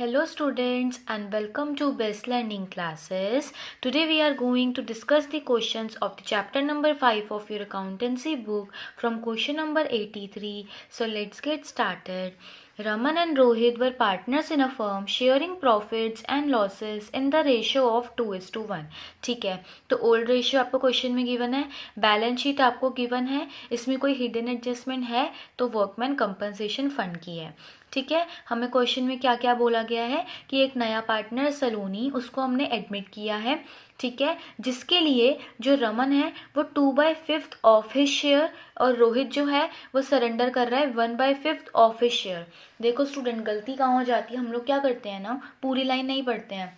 Hello students and welcome to Best Learning Classes. Today we are going to discuss the questions of the chapter number 5 of your accountancy book from question number 83. So let's get started. Raman and Rohit were partners in a firm sharing profits and losses in the ratio of 2:1. ठीक है, तो old ratio आपको question में given है, balance sheet आपको given है, इसमें कोई हिडन एडजस्टमेंट है तो वर्कमैन कंपनसेशन फंड की है. ठीक है, हमें क्वेश्चन में क्या क्या बोला गया है कि एक नया पार्टनर सलोनी, उसको हमने एडमिट किया है. ठीक है, जिसके लिए जो रमन है वो 2/5 ऑफ हिज शेयर और रोहित जो है वो सरेंडर कर रहा है 1/5 ऑफ हिज शेयर. देखो स्टूडेंट, गलती कहाँ हो जाती है, हम लोग क्या करते हैं ना, पूरी लाइन नहीं पढ़ते हैं.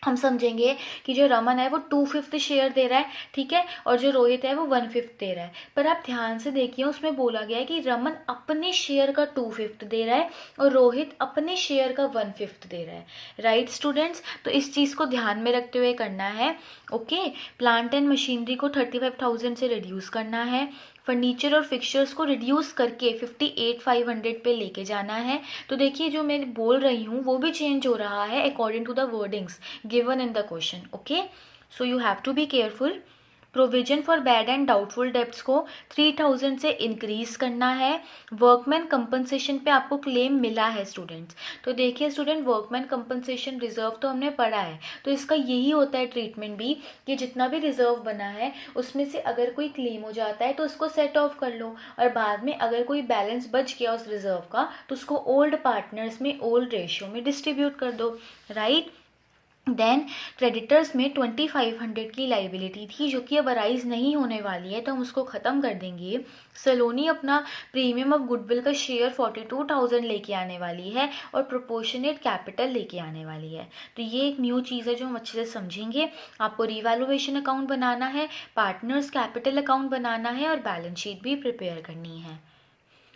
हम समझेंगे कि जो रमन है वो 2/5 शेयर दे रहा है, ठीक है, और जो रोहित है वो 1/5 दे रहा है. पर आप ध्यान से देखिए, उसमें बोला गया है कि रमन अपने शेयर का 2/5 दे रहा है और रोहित अपने शेयर का 1/5 दे रहा है. राइट स्टूडेंट्स, तो इस चीज़ को ध्यान में रखते हुए करना है. ओके, प्लांट एंड मशीनरी को 35,000 से रिड्यूस करना है. फर्नीचर और फिक्सचर्स को रिड्यूस करके 58,500 पे लेके जाना है. तो देखिए, जो मैं बोल रही हूँ वो भी चेंज हो रहा है according to the wordings given in the question. Okay, so you have to be careful. Provision for bad and doubtful debts को 3,000 से इंक्रीज करना है. वर्कमैन कंपनसेशन पे आपको क्लेम मिला है स्टूडेंट्स. तो देखिए स्टूडेंट, वर्कमैन कंपनसेशन रिजर्व तो हमने पढ़ा है, तो इसका यही होता है ट्रीटमेंट भी कि जितना भी रिजर्व बना है उसमें से अगर कोई क्लेम हो जाता है तो उसको सेट ऑफ कर लो, और बाद में अगर कोई बैलेंस बच गया उस रिजर्व का तो उसको ओल्ड पार्टनर्स में ओल्ड रेशियो में डिस्ट्रीब्यूट कर दो. राइट. देन क्रेडिटर्स में 2,500 की लाइबिलिटी थी जो कि अब अराइज नहीं होने वाली है, तो हम उसको ख़त्म कर देंगे. सलोनी अपना प्रीमियम ऑफ गुडविल का शेयर 42,000 लेके आने वाली है और प्रोपोर्शनेट कैपिटल लेके आने वाली है. तो ये एक न्यू चीज़ है जो हम अच्छे से समझेंगे. आपको रिवैल्यूएशन अकाउंट बनाना है, पार्टनर्स कैपिटल अकाउंट बनाना है और बैलेंस शीट भी प्रिपेयर करनी है.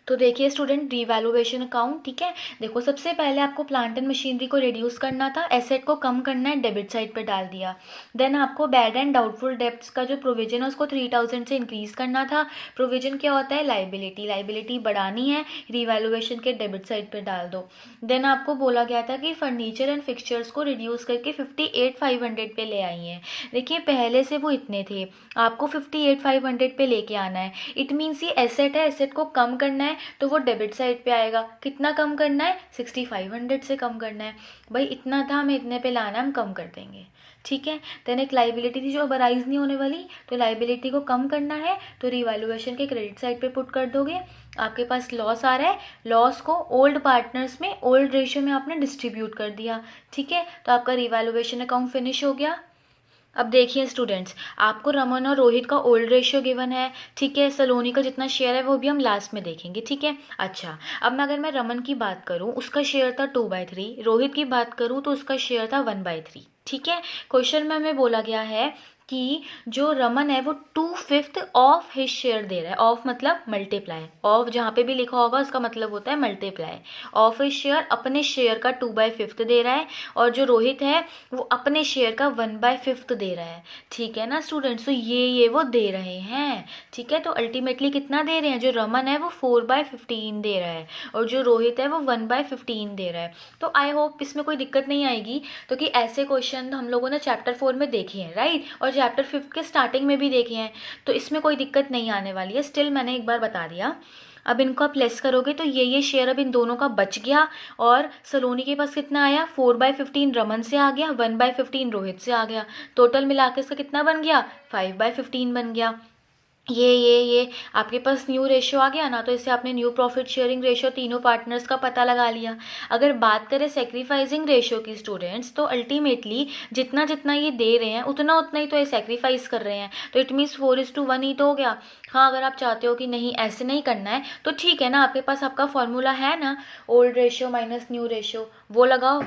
तो देखिए स्टूडेंट, रिवैल्यूएशन अकाउंट, ठीक है. देखो, सबसे पहले आपको प्लांट एंड मशीनरी को रिड्यूस करना था, एसेट को कम करना है, डेबिट साइड पे डाल दिया. देन आपको बैड एंड डाउटफुल डेब्ट्स का जो प्रोविजन है उसको 3,000 से इंक्रीज करना था. प्रोविजन क्या होता है, लाइबिलिटी बढ़ानी है, रिवैल्यूएशन के डेबिट साइड पे डाल दो. देन आपको बोला गया था कि फर्नीचर एंड फिक्सचर्स को रिड्यूस करके 58,500 पे ले आई है. देखिए, पहले से वो इतने थे, आपको 58,500 पे लेके आना है. इट मीन्स ये एसेट है, एसेट को कम करना है तो वो डेबिट साइड पे आएगा. कितना कम करना है, 6,500 से कम करना है. भाई इतना था, हमें इतने पे लाना है, हम कम कर देंगे. ठीक है. देन एक लाइबिलिटी थी जो अब अराइज नहीं होने वाली, तो लाइबिलिटी को कम करना है तो रिवैल्यूएशन के क्रेडिट साइड पे पुट कर दोगे. आपके पास लॉस आ रहा है, लॉस को ओल्ड पार्टनर्स में ओल्ड रेशियो में आपने डिस्ट्रीब्यूट कर दिया. ठीक है, तो आपका रिवैल्यूएशन अकाउंट फिनिश हो गया. अब देखिए स्टूडेंट्स, आपको रमन और रोहित का ओल्ड रेशियो गिवन है, ठीक है. सलोनी का जितना शेयर है वो भी हम लास्ट में देखेंगे. ठीक है. अच्छा, अब मैं अगर मैं रमन की बात करूं, उसका शेयर था 2/3. रोहित की बात करूं तो उसका शेयर था 1/3. ठीक है. क्वेश्चन में हमें बोला गया है कि जो रमन है वो 2/5 ऑफ हिज शेयर दे रहा है. ऑफ मतलब मल्टीप्लाई, ऑफ जहाँ पे भी लिखा होगा उसका मतलब होता है मल्टीप्लाई. ऑफ हिज शेयर, अपने शेयर का 2/5 दे रहा है, और जो रोहित है वो अपने शेयर का 1/5 दे रहा है. ठीक है ना स्टूडेंट्स, तो ये वो दे रहे हैं. ठीक है, तो अल्टीमेटली कितना दे रहे हैं, जो रमन है वो 4/15 दे रहा है और जो रोहित है वो 1/15 दे रहा है. तो आई होप इसमें कोई दिक्कत नहीं आएगी, तो कि ऐसे क्वेश्चन हम लोगों ने चैप्टर 4 में देखे हैं, राइट, और चैप्टर 5 के स्टार्टिंग में भी देखे हैं, तो इसमें कोई दिक्कत नहीं आने वाली है. स्टिल मैंने एक बार बता दिया. अब इनको आप लेस करोगे तो ये शेयर अब इन दोनों का बच गया, और सलोनी के पास कितना आया, 4/15 रमन से आ गया, 1/15 रोहित से आ गया. टोटल मिला के इसका कितना बन गया, 5/15 बन गया. ये आपके पास न्यू रेशियो आ गया ना, तो इससे आपने न्यू प्रॉफिट शेयरिंग रेशियो तीनों पार्टनर्स का पता लगा लिया. अगर बात करें सेक्रीफाइसिंग रेशियो की स्टूडेंट्स, तो अल्टीमेटली जितना जितना ये दे रहे हैं उतना उतना ही तो ये सेक्रीफाइस कर रहे हैं. तो इट मीन्स 4:1 ही तो हो गया. हाँ, अगर आप चाहते हो कि नहीं ऐसे नहीं करना है तो ठीक है ना, आपके पास आपका फॉर्मूला है ना, old ratio minus new ratio, वो लगाओ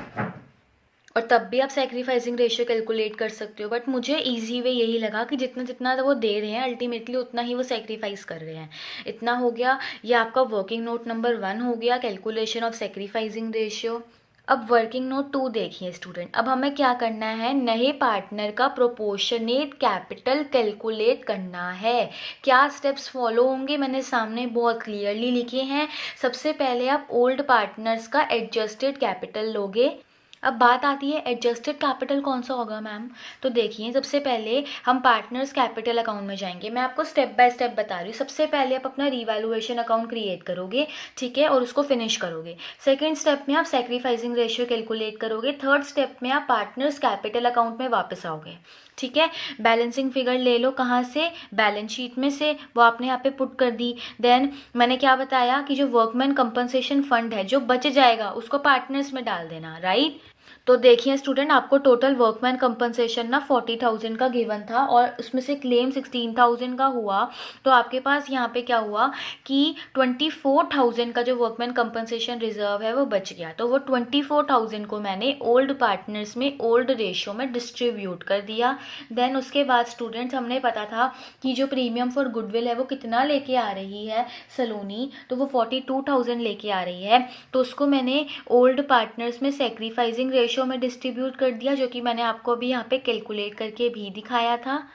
और तब भी आप सेक्रीफाइसिंग रेशियो कैलकुलेट कर सकते हो. बट मुझे इजी वे यही लगा कि जितना जितना वो दे रहे हैं अल्टीमेटली उतना ही वो सेक्रीफाइस कर रहे हैं. इतना हो गया. ये आपका वर्किंग नोट नंबर 1 हो गया, कैलकुलेशन ऑफ सेक्रीफाइसिंग रेशियो. अब वर्किंग नोट 2 देखिए स्टूडेंट. अब हमें क्या करना है, नए पार्टनर का प्रोपोर्शनेट कैपिटल कैलकुलेट करना है. क्या स्टेप्स फॉलो होंगे मैंने सामने बहुत क्लियरली लिखे हैं. सबसे पहले आप ओल्ड पार्टनर्स का एडजस्टेड कैपिटल लोगे, अब बात आती है एडजस्टेड कैपिटल कौन सा होगा मैम। तो देखिए, सबसे पहले हम पार्टनर्स कैपिटल अकाउंट में जाएंगे। मैं आपको स्टेप बाय स्टेप बता रही हूँ। सबसे पहले आप अपना रिवैल्यूएशन अकाउंट क्रिएट करोगे, ठीक है, और उसको फिनिश करोगे। सेकंड स्टेप में आप सैक्रिफाइसिंग रेशियो कैलकुलेट करोगे। थर्ड स्टेप में आप पार्टनर्स कैपिटल अकाउंट में वापस आओगे, ठीक है। बैलेंसिंग फिगर ले लो, कहाँ से, बैलेंस शीट में से, वो आपने यहाँ पे पुट कर दी। देन मैंने क्या बताया कि जो वर्कमैन कंपनसेशन फंड है, जो बच जाएगा उसको पार्टनर्स में डाल देना, राइट। तो देखिए स्टूडेंट, आपको टोटल वर्कमैन कंपनसेशन ना 40,000 का गिवन था और उसमें से क्लेम 16,000 का हुआ। तो आपके पास यहाँ पे क्या हुआ कि 24,000 का जो वर्कमैन कंपनसेशन रिजर्व है वो बच गया। तो वो 24,000 को मैंने ओल्ड पार्टनर्स में ओल्ड रेशियो में डिस्ट्रीब्यूट कर दिया। देन उसके बाद स्टूडेंट्स, हमने पता था कि जो प्रीमियम फॉर गुडविल है वो कितना लेके आ रही है सलोनी, तो वो 42,000 लेके आ रही है। तो उसको मैंने ओल्ड पार्टनर्स में सेक्रीफाइसिंग रेशियो में डिस्ट्रीब्यूट कर दिया, जो कि मैंने आपको अभी यहाँ पे कैलकुलेट करके भी दिखाया था।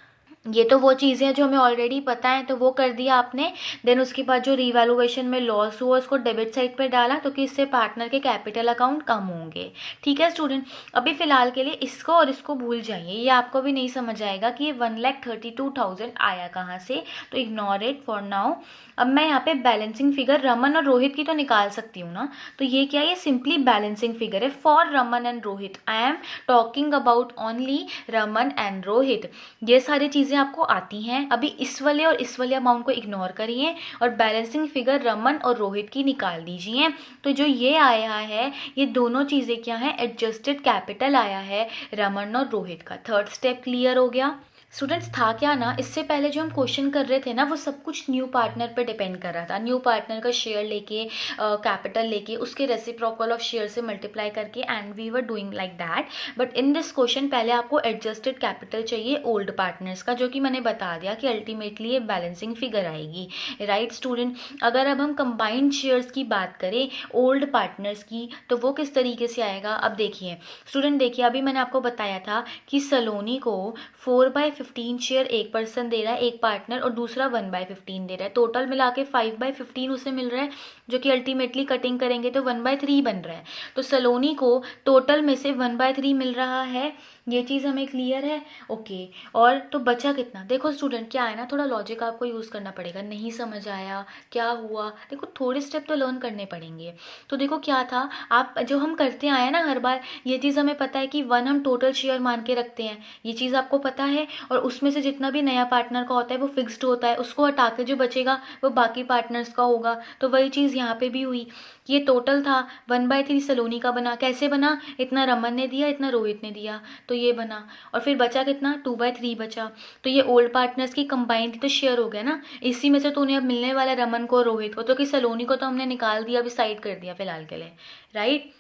ये तो वो चीज़ें हैं जो हमें ऑलरेडी पता है, तो वो कर दिया आपने। देन उसके बाद जो रिवैल्यूएशन में लॉस हुआ उसको डेबिट साइड पे डाला, तो कि इससे पार्टनर के कैपिटल अकाउंट कम होंगे, ठीक है स्टूडेंट। अभी फिलहाल के लिए इसको और इसको भूल जाइए, ये आपको भी नहीं समझ आएगा कि ये 1,32,000 आया कहाँ से, तो इग्नोर इट फॉर नाउ। अब मैं यहाँ पे बैलेंसिंग फिगर रमन और रोहित की तो निकाल सकती हूँ ना। तो ये क्या है, ये सिंपली बैलेंसिंग फिगर है for Raman and Rohit. I am talking about only Raman and Rohit. ये सारी चीज़ें आपको आती हैं। अभी इस वाले और इस वाले अमाउंट को इग्नोर करिए और बैलेंसिंग फिगर रमन और रोहित की निकाल दीजिए। तो जो ये आया है, ये दोनों चीज़ें क्या हैं, एडजस्टेड कैपिटल आया है रमन और रोहित का। थर्ड स्टेप क्लियर हो गया स्टूडेंट्स। था क्या ना, इससे पहले जो हम क्वेश्चन कर रहे थे ना, वो सब कुछ न्यू पार्टनर पे डिपेंड कर रहा था। न्यू पार्टनर का शेयर लेके, कैपिटल लेके, उसके रेसिप्रोकल ऑफ शेयर से मल्टीप्लाई करके, and we were doing like that. But in this question पहले आपको एडजस्टेड कैपिटल चाहिए ओल्ड पार्टनर्स का, जो कि मैंने बता दिया कि अल्टीमेटली ये बैलेंसिंग फिगर आएगी, राइट स्टूडेंट। अगर अब हम कंबाइंड शेयर्स की बात करें ओल्ड पार्टनर्स की, तो वो किस तरीके से आएगा। अब देखिए स्टूडेंट, देखिए अभी मैंने आपको बताया था कि सलोनी को 4/15 शेयर एक पर्सन दे रहा है, एक पार्टनर, और दूसरा 1/15 दे रहा है। टोटल मिला के 5/15 उसे मिल रहा है, जो कि अल्टीमेटली कटिंग करेंगे तो 1/3 बन रहा है। तो सलोनी को टोटल में से 1/3 मिल रहा है, ये चीज़ हमें क्लियर है, ओके। और तो बचा कितना, देखो स्टूडेंट क्या है ना, थोड़ा लॉजिक आपको यूज़ करना पड़ेगा। नहीं समझ आया क्या हुआ, देखो थोड़े स्टेप तो लर्न करने पड़ेंगे। तो देखो क्या था, आप जो हम करते आए ना हर बार, ये चीज़ हमें पता है कि 1 हम टोटल शेयर मान के रखते हैं, ये चीज़ आपको पता है। और उसमें से जितना भी नया पार्टनर का होता है वो फिक्स्ड होता है, उसको हटा के जो बचेगा वो बाकी पार्टनर्स का होगा। तो वही चीज़ यहाँ पे भी हुई, ये टोटल था 1/3 सलोनी का बना। कैसे बना, इतना रमन ने दिया, इतना रोहित ने दिया, तो ये बना। और फिर बचा कितना, 2/3 बचा। तो ये ओल्ड पार्टनर्स की कंबाइंड तो शेयर हो गया ना, इसी में से तो उन्हें अब मिलने वाला रमन को, रोहित को। तो कि सलोनी को तो हमने निकाल दिया, अभी साइड कर दिया फिलहाल के लिए, राइट।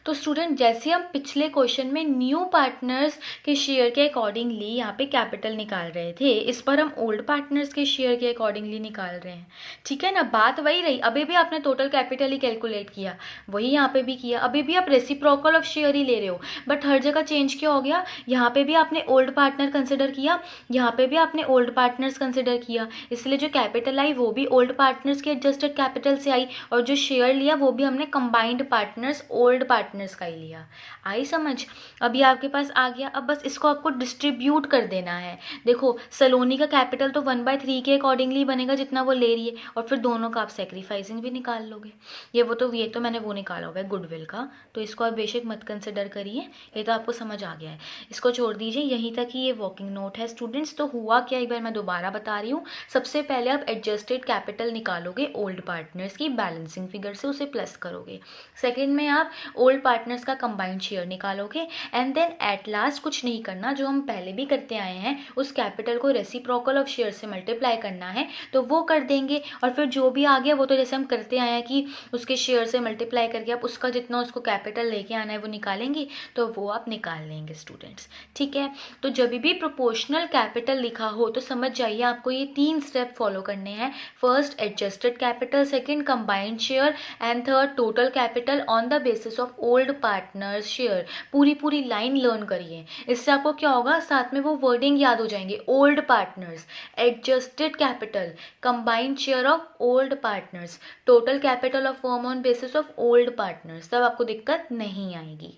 तो स्टूडेंट, जैसे हम पिछले क्वेश्चन में न्यू पार्टनर्स के शेयर के अकॉर्डिंगली यहाँ पे कैपिटल निकाल रहे थे, इस पर हम ओल्ड पार्टनर्स के शेयर के अकॉर्डिंगली निकाल रहे हैं, ठीक है ना। बात वही रही, अभी भी आपने टोटल कैपिटल ही कैलकुलेट किया, वही यहाँ पे भी किया। अभी भी आप रेसिप्रोकल ऑफ शेयर ही ले रहे हो, बट हर जगह चेंज क्या हो गया, यहाँ पे भी आपने ओल्ड पार्टनर कंसिडर किया, यहाँ पे भी आपने ओल्ड पार्टनर्स कंसिडर किया, इसलिए जो कैपिटल आई वो भी ओल्ड पार्टनर्स के एडजस्टेड कैपिटल से आई, और जो शेयर लिया वो भी हमने कंबाइंड पार्टनर्स ओल्ड पार्टनर्स का ही लिया। आई समझ, अभी आपके पास आ गया। अब बस इसको आपको डिस्ट्रीब्यूट कर देना है। देखो सलोनी का कैपिटल तो 1/3 के अकॉर्डिंगली बनेगा जितना वो ले रही है, और फिर दोनों का आप सेक्रीफाइसिंग भी निकाल लोगे। ये तो मैंने वो निकाला हुआ है गुडविल का, तो इसको आप बेशक मत कंसिडर करिए, ये तो आपको समझ आ गया है। इसको छोड़ दीजिए, यहीं तक ही ये वर्किंग नोट है स्टूडेंट्स। तो हुआ क्या, एक बार मैं दोबारा बता रही हूँ। सबसे पहले आप एडजस्टेड कैपिटल निकालोगे ओल्ड पार्टनर्स की, बैलेंसिंग फिगर से उसे प्लस करोगे। सेकेंड में आप ओल्ड पार्टनर्स का कंबाइंड शेयर निकालोगे, एंड देन एट लास्ट कुछ नहीं करना, जो हम पहले भी करते आए हैं, उस कैपिटल को रेसिप्रोकल ऑफ शेयर से मल्टीप्लाई करना है, तो वो कर देंगे। और फिर जो भी आ गया वो तो जैसे हम करते आए हैं कि उसके शेयर से मल्टीप्लाई करके आप उसका जितना उसको कैपिटल लेके आना है वो निकालेंगे, तो वो आप निकाल लेंगे स्टूडेंट्स, ठीक है। तो जब भी प्रोपोर्शनल कैपिटल लिखा हो तो समझ जाइए आपको ये 3 स्टेप फॉलो करने हैं। First adjusted capital, second combined share, and third total capital on the basis of old partners share. पूरी लाइन लर्न करिए, इससे आपको क्या होगा, साथ में वो वर्डिंग याद हो जाएंगे। Old partners, adjusted capital, combined share of old partners, total capital of firm on basis of old partners, तब आपको दिक्कत नहीं आएगी।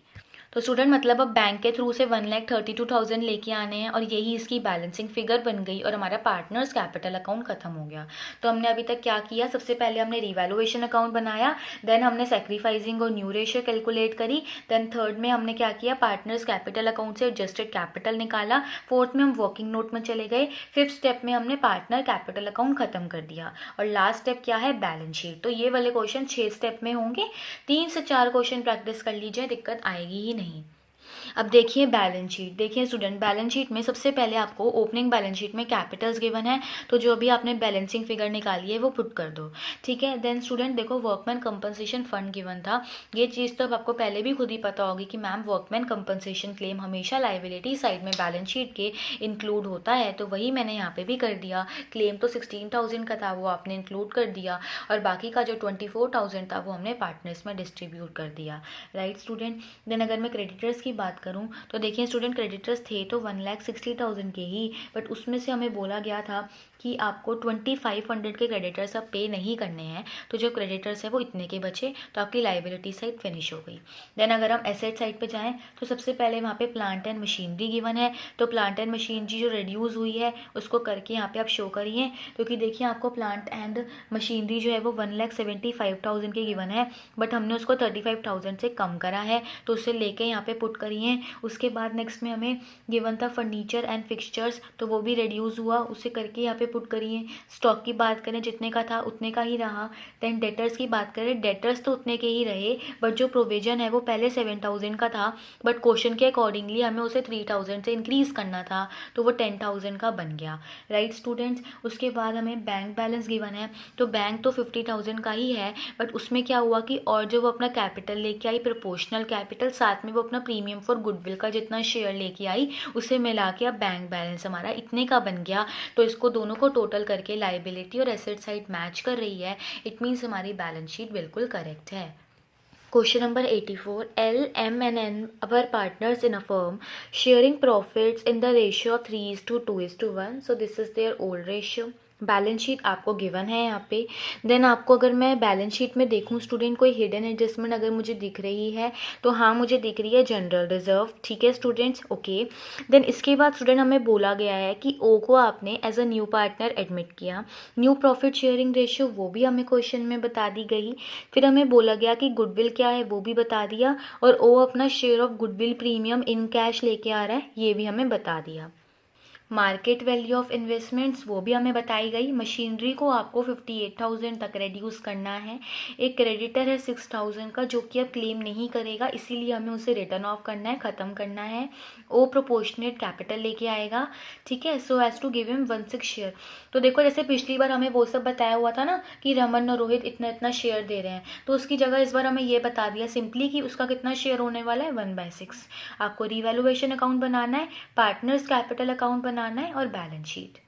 तो स्टूडेंट मतलब अब बैंक के थ्रू से 1,32,000 लेके आने हैं और यही इसकी बैलेंसिंग फिगर बन गई और हमारा पार्टनर्स कैपिटल अकाउंट खत्म हो गया। तो हमने अभी तक क्या किया, सबसे पहले हमने रिवैल्यूएशन अकाउंट बनाया, देन हमने सैक्रिफाइसिंग और न्यू रेशियो कैलकुलेट करी, देन थर्ड में हमने क्या किया, पार्टनर्स कैपिटल अकाउंट से एडजस्टेड कैपिटल निकाला, फोर्थ में हम वर्किंग नोट में चले गए, फिफ्थ स्टेप में हमने पार्टनर कैपिटल अकाउंट खत्म कर दिया और लास्ट स्टेप क्या है, बैलेंस शीट। तो ये वाले क्वेश्चन 6 स्टेप में होंगे, 3 से 4 क्वेश्चन प्रैक्टिस कर लीजिए, दिक्कत आएगी ही नहीं। अब देखिए बैलेंस शीट, देखिए स्टूडेंट बैलेंस शीट में सबसे पहले आपको ओपनिंग बैलेंस शीट में कैपिटल्स गिवन है, तो जो भी आपने बैलेंसिंग फिगर निकाली है वो पुट कर दो, ठीक है। देन स्टूडेंट देखो वर्कमैन कंपनसेशन फंड गिवन था, ये चीज़ तो अब आपको पहले भी खुद ही पता होगी कि मैम वर्कमैन कंपनसेशन क्लेम हमेशा लाइबिलिटी साइड में बैलेंस शीट के इंक्लूड होता है, तो वही मैंने यहाँ पे भी कर दिया। क्लेम तो 16,000 का था, वो आपने इंक्लूड कर दिया और बाकी का जो 24,000 था वो हमने पार्टनर्स में डिस्ट्रीब्यूट कर दिया, राइट स्टूडेंट। देन अगर मैं क्रेडिटर्स की बात करूं तो देखिए स्टूडेंट क्रेडिटर्स थे तो 1,60,000 के ही, बट उसमें से हमें बोला गया था कि आपको 2,500 के क्रेडिटर्स अब पे नहीं करने हैं, तो जो क्रेडिटर्स है वो इतने के बचे, तो आपकी लाइबिलिटी साइड फिनिश हो गई। देन अगर हम एसेट साइड पे जाएं तो सबसे पहले वहाँ पे प्लांट एंड मशीनरी गिवन है, तो प्लांट एंड मशीनरी जो रिड्यूस हुई है उसको करके यहाँ पे आप शो करिए, क्योंकि देखिए आपको प्लांट एंड मशीनरी जो है वो 1,75,000 के गिवन है, बट हमने उसको 35,000 से कम करा है, तो उसे लेके यहाँ पे पुट करिए। उसके बाद नेक्स्ट में हमें गिवन था फर्नीचर एंड फिक्सचर्स, तो वो भी रिड्यूस हुआ, उसे करके यहाँ पे पुट करिए। स्टॉक की बात करें जितने का था उतने का ही रहा। देन डेटर्स की बात करें, डेटर्स तो उतने के ही रहे, बट जो प्रोविजन है वो पहले 7,000 का था, बट क्वेश्चन के अकॉर्डिंगली हमें उसे 3,000 से इंक्रीज करना था, तो वो 10,000 का बन गया, राइट स्टूडेंट्स। उसके बाद हमें बैंक बैलेंस गिवन है, तो बैंक तो 50,000 का ही है, बट उसमें क्या हुआ कि और जो वो अपना कैपिटल लेके आई प्रोपोर्शनल कैपिटल, साथ में वो अपना प्रीमियम फॉर गुडविल का जितना शेयर लेके आई उसे मिला के अब बैंक बैलेंस हमारा इतने का बन गया। तो इसको दोनों को टोटल करके लाइबिलिटी और एसेट साइड मैच कर रही है, इट मीन्स हमारी बैलेंस शीट बिल्कुल करेक्ट है। Question number 84. L, M and N were partners in a firm sharing profits in the ratio of 3:2:1. So this is their old ratio. Balance sheet आपको given है यहाँ पे। Then आपको अगर मैं बैलेंस शीट में देखूँ स्टूडेंट कोई हिडन एडजस्टमेंट अगर मुझे दिख रही है तो हाँ मुझे दिख रही है जनरल रिजर्व, ठीक है स्टूडेंट्स, ओके। देन इसके बाद स्टूडेंट हमें बोला गया है कि ओ को आपने as a new partner admit किया, न्यू प्रॉफिट शेयरिंग रेशियो वो भी हमें क्वेश्चन में बता दी गई, फिर हमें बोला गया कि गुडविल क्या है वो भी बता दिया, और ओ अपना share of goodwill premium in cash लेके आ रहा है ये भी हमें बता दिया। मार्केट वैल्यू ऑफ इन्वेस्टमेंट्स वो भी हमें बताई गई। मशीनरी को आपको 58,000 तक रेड्यूस करना है। एक क्रेडिटर है 6,000 का जो कि अब क्लेम नहीं करेगा, इसीलिए हमें उसे रिटर्न ऑफ करना है, ख़त्म करना है। ओ प्रोपोर्शनेट कैपिटल लेके आएगा, ठीक है, so as to give him 1/6 share. तो देखो जैसे पिछली बार हमें वो सब बताया हुआ था ना कि रमन और रोहित इतना इतना शेयर दे रहे हैं, तो उसकी जगह इस बार हमें ये बता दिया सिंपली कि उसका कितना शेयर होने वाला है 1/6। आपको रिवैल्यूएशन अकाउंट बनाना है, पार्टनर्स कैपिटल अकाउंट बनाना है और बैलेंस शीट।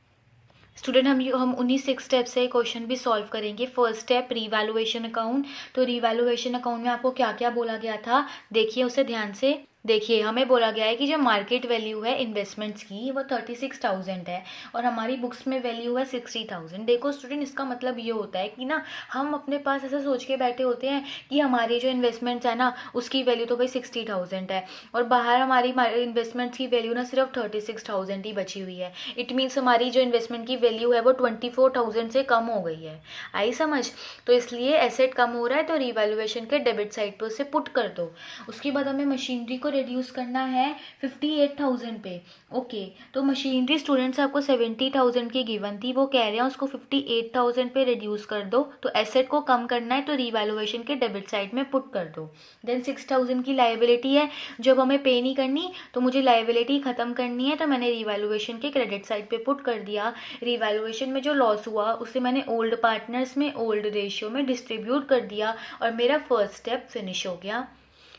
स्टूडेंट हम उन्हीं 6 स्टेप से क्वेश्चन भी सॉल्व करेंगे। फर्स्ट स्टेप रिवैल्यूएशन अकाउंट, तो रिवैल्यूएशन अकाउंट में आपको क्या क्या बोला गया था देखिए उसे ध्यान से। देखिए हमें बोला गया है कि जो मार्केट वैल्यू है इन्वेस्टमेंट्स की वो 36,000 है और हमारी बुक्स में वैल्यू है 60,000। देखो स्टूडेंट इसका मतलब ये होता है कि ना हम अपने पास ऐसा सोच के बैठे होते हैं कि हमारी जो इन्वेस्टमेंट्स है ना उसकी वैल्यू तो भाई 60,000 है और बाहर हमारी इन्वेस्टमेंट्स की वैल्यू ना सिर्फ 36,000 ही बची हुई है। इट मीन्स हमारी जो इन्वेस्टमेंट की वैल्यू है वो 24,000 से कम हो गई है। आई समझ? तो इसलिए एसेट कम हो रहा है तो रिवैल्यूएशन के डेबिट साइड पर उसे पुट कर दो। उसके बाद हमें मशीनरी को रिड्यूस करना है 58,000 पे, ओके। तो मशीनरी स्टूडेंट्स आपको 70,000 की गिवन थी, वो कह रहे हैं उसको 58,000 पे रिड्यूस कर दो, तो एसेट को कम करना है तो रिवैल्यूएशन के डेबिट साइड में पुट कर दो। देन 6,000 की लायबिलिटी है, जब हमें पे नहीं करनी तो मुझे लायबिलिटी खत्म करनी है, तो मैंने रिवैल्यूएशन के क्रेडिट साइड पे पुट कर दिया। रिवैल्यूएशन में जो लॉस हुआ उसे मैंने ओल्ड पार्टनर्स में ओल्ड रेशियो में डिस्ट्रीब्यूट कर दिया और मेरा फर्स्ट स्टेप फिनिश हो गया।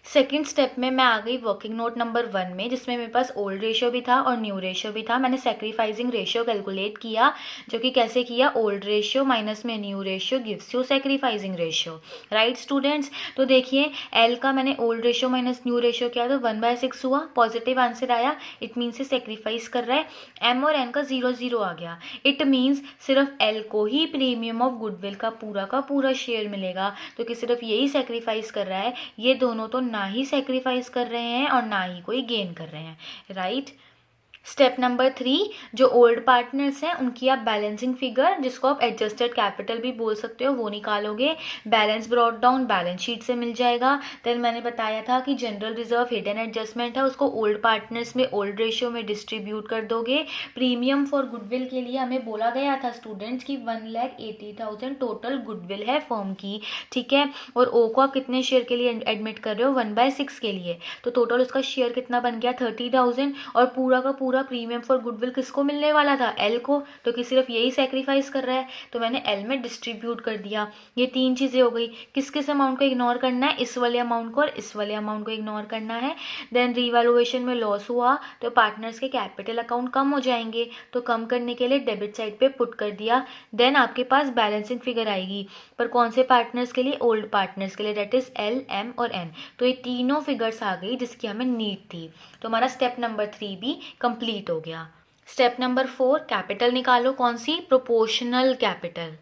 सेकेंड स्टेप में मैं आ गई वर्किंग नोट नंबर 1 में, जिसमें मेरे पास ओल्ड रेशियो भी था और न्यू रेशियो भी था। मैंने सैक्रिफाइसिंग रेशियो कैलकुलेट किया, जो कि कैसे किया, ओल्ड रेशियो माइनस में new ratio gives you sacrificing ratio, right students. तो देखिए एल का मैंने old ratio minus new ratio किया तो 1/6 हुआ, पॉजिटिव आंसर आया, इट मीन्स से सेक्रीफाइस कर रहा है। एम और एन का 0-0 आ गया, इट मीन्स सिर्फ एल को ही प्रीमियम ऑफ गुडविल का पूरा शेयर मिलेगा, तो कि सिर्फ यही सेक्रीफाइस कर रहा है, ये दोनों तो ना ही सेक्रीफाइस कर रहे हैं और ना ही कोई गेन कर रहे हैं, राइट। स्टेप नंबर 3, जो ओल्ड पार्टनर्स हैं उनकी आप बैलेंसिंग फिगर, जिसको आप एडजस्टेड कैपिटल भी बोल सकते हो, वो निकालोगे। Balance brought down balance sheet से मिल जाएगा। देन मैंने बताया था कि जनरल रिजर्व हिडन एडजस्टमेंट है, उसको ओल्ड पार्टनर्स में ओल्ड रेशियो में डिस्ट्रीब्यूट कर दोगे। प्रीमियम फॉर गुडविल के लिए हमें बोला गया था स्टूडेंट्स की 1,80,000 टोटल गुडविल है फर्म की, ठीक है। और ओ को आप कितने शेयर के लिए एडमिट कर रहे हो, 1/6 के लिए, तो टोटल उसका शेयर कितना बन गया, 30,000। और पूरा का पूरा प्रीमियम फॉर गुडविल किसको मिलने वाला था, एल को, तो कि सिर्फ यही सेक्रीफाइस कर रहा है, तो मैंने एल में डिस्ट्रीब्यूट कर दिया। ये 3 चीजें हो गई। किस किस अमाउंट को इग्नोर करना है, इस वाले अमाउंट को और इस वाले अमाउंट को इग्नोर करना है। देन रीवैल्यूएशन में लॉस हुआ तो पार्टनर्स के कैपिटल अकाउंट कम हो जाएंगे, तो कम करने के लिए डेबिट साइड पे पुट कर दिया। देन आपके पास बैलेंसिंग फिगर आएगी, पर कौन से पार्टनर्स के लिए, ओल्ड पार्टनर्स के लिए, डेट इज एल, एम और एन। तो ये तीनों फिगर्स आ गई जिसकी हमें नीड थी। तो हमारा स्टेप नंबर 3 भी कंप्लीट हो गया। स्टेप नंबर 4, कैपिटल निकालो। कौन सी, प्रोपोर्शनल कैपिटल,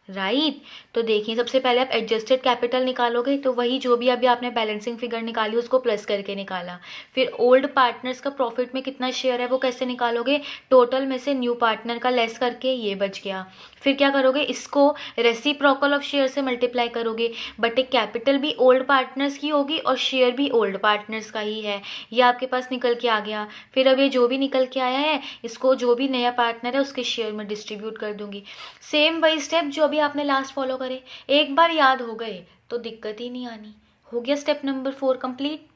राइट। तो देखिए सबसे पहले आप एडजस्टेड कैपिटल निकालोगे, तो वही जो भी अभी आपने बैलेंसिंग फिगर निकाली उसको प्लस करके निकाला। फिर ओल्ड पार्टनर्स का प्रॉफिट में कितना शेयर है वो कैसे निकालोगे, टोटल में से न्यू पार्टनर का लेस करके, ये बच गया। फिर क्या करोगे, इसको रेसिप्रोकल ऑफ शेयर से मल्टीप्लाई करोगे, बट एक कैपिटल भी ओल्ड पार्टनर्स की होगी और शेयर भी ओल्ड पार्टनर्स का ही है, ये आपके पास निकल के आ गया। फिर अब ये जो भी निकल के आया है इसको जो भी नया पार्टनर है उसके शेयर में डिस्ट्रीब्यूट कर दूंगी। सेम वही स्टेप जो भी आपने लास्ट फॉलो करे, एक बार याद हो गए तो दिक्कत ही नहीं आनी। हो गया step number 4 complete.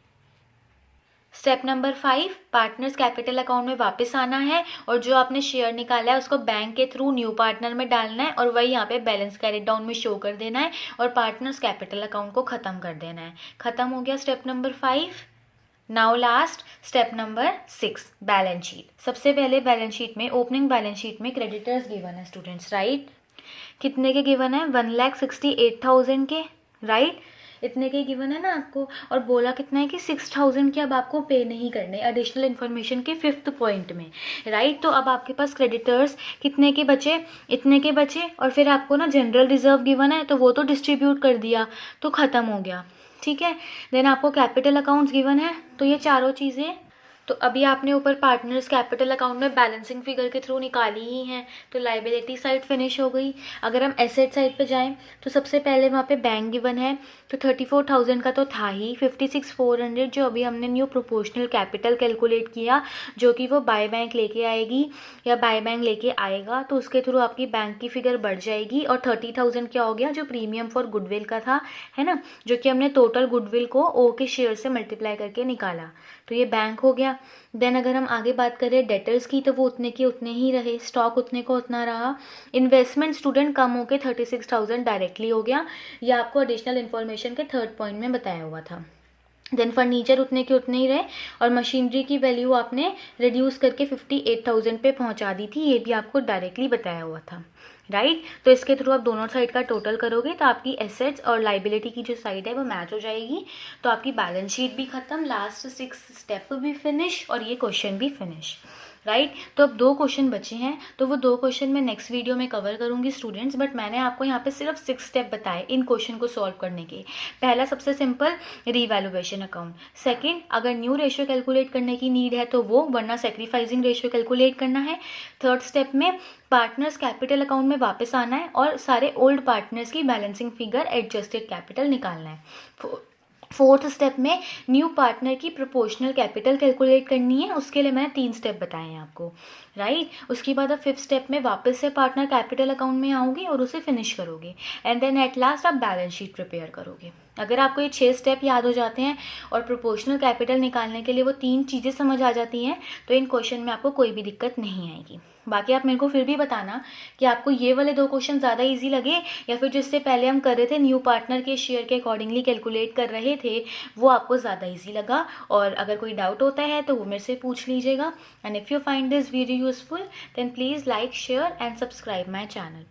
Step number 5, partners capital account में वापस आना है और जो आपने शेयर निकाला है उसको बैंक के थ्रू न्यू पार्टनर में डालना है और वही यहाँ पे बैलेंस कैरी डाउन में शो कर देना है और पार्टनर्स कैपिटल अकाउंट को खत्म कर देना है। खत्म हो गया step number 5। Now last step number 6, balance sheet. सबसे पहले बैलेंस शीट में, ओपनिंग बैलेंस शीट में क्रेडिटर्स गिवन है स्टूडेंट्स, राइट। कितने के गिवन है, 1,68,000 के, राइट। इतने के गिवन है ना आपको, और बोला कितना है कि 6,000 के अब आपको पे नहीं करने, एडिशनल इन्फॉर्मेशन के 5th पॉइंट में, राइट। तो अब आपके पास क्रेडिटर्स कितने के बचे, इतने के बचे, और फिर आपको ना जनरल रिजर्व गिवन है तो वो तो डिस्ट्रीब्यूट कर दिया तो ख़त्म हो गया, ठीक है। देन आपको कैपिटल अकाउंट्स गिवन है, तो ये चारों चीज़ें तो अभी आपने ऊपर पार्टनर्स कैपिटल अकाउंट में बैलेंसिंग फिगर के थ्रू निकाली ही हैं, तो लाइबिलिटी साइड फिनिश हो गई। अगर हम एसेट साइड पे जाएं तो सबसे पहले वहाँ पे बैंक गिवन है, तो 34,000 का तो था ही, 56,400 जो अभी हमने न्यू प्रोपोर्शनल कैपिटल कैलकुलेट किया, जो कि वो बाय बैंक लेके आएगी या बाय बैंक लेके आएगा, तो उसके थ्रू आपकी बैंक की फिगर बढ़ जाएगी। और 30,000 क्या हो गया, जो प्रीमियम फॉर गुडविल का था, है ना, जो कि हमने टोटल गुडविल को ओ के शेयर से मल्टीप्लाई करके निकाला, तो ये बैंक हो गया। देन अगर हम आगे बात करें डेटर्स की, तो वो उतने के उतने ही रहे, स्टॉक उतने को उतना रहा। इन्वेस्टमेंट स्टूडेंट कम होके 36,000 डायरेक्टली हो गया, ये आपको एडिशनल इन्फॉर्मेशन के 3rd पॉइंट में बताया हुआ था। देन फर्नीचर उतने के उतने ही रहे, और मशीनरी की वैल्यू आपने रिड्यूस करके 58,000 पे पहुंचा दी थी, ये भी आपको डायरेक्टली बताया हुआ था, राइट। तो इसके थ्रू आप दोनों साइड का टोटल करोगे तो आपकी एसेट्स और लाइबिलिटी की जो साइड है वो मैच हो जाएगी, तो आपकी बैलेंस शीट भी खत्म, लास्ट 6 स्टेप भी फिनिश और ये क्वेश्चन भी फिनिश, राइट। तो अब 2 क्वेश्चन बचे हैं, तो वो 2 क्वेश्चन मैं नेक्स्ट वीडियो में कवर करूंगी स्टूडेंट्स, बट मैंने आपको यहाँ पे सिर्फ 6 स्टेप बताए इन क्वेश्चन को सॉल्व करने के। पहला सबसे सिंपल, रीवैल्यूएशन अकाउंट। सेकंड, अगर न्यू रेशियो कैलकुलेट करने की नीड है तो वो, वरना सेक्रीफाइसिंग रेशियो कैलकुलेट करना है। 3rd स्टेप में पार्टनर्स कैपिटल अकाउंट में वापस आना है और सारे ओल्ड पार्टनर्स की बैलेंसिंग फिगर एडजस्टेड कैपिटल निकालना है। 4th स्टेप में न्यू पार्टनर की प्रोपोर्शनल कैपिटल कैलकुलेट करनी है, उसके लिए मैंने 3 स्टेप बताए हैं आपको, राइट। उसके बाद आप 5th स्टेप में वापस से पार्टनर कैपिटल अकाउंट में आओगे और उसे फिनिश करोगे, एंड देन एट लास्ट आप बैलेंस शीट प्रिपेयर करोगे। अगर आपको ये 6 स्टेप याद हो जाते हैं और प्रोपोर्शनल कैपिटल निकालने के लिए वो 3 चीज़ें समझ आ जाती हैं, तो इन क्वेश्चन में आपको कोई भी दिक्कत नहीं आएगी। बाकी आप मेरे को फिर भी बताना कि आपको ये वाले 2 क्वेश्चन ज़्यादा इजी लगे, या फिर जिससे पहले हम कर रहे थे न्यू पार्टनर के शेयर के अकॉर्डिंगली कैलकुलेट कर रहे थे, वो आपको ज़्यादा इजी लगा। और अगर कोई डाउट होता है तो वो मेरे से पूछ लीजिएगा। And if you find this video useful then please like, share and subscribe my channel.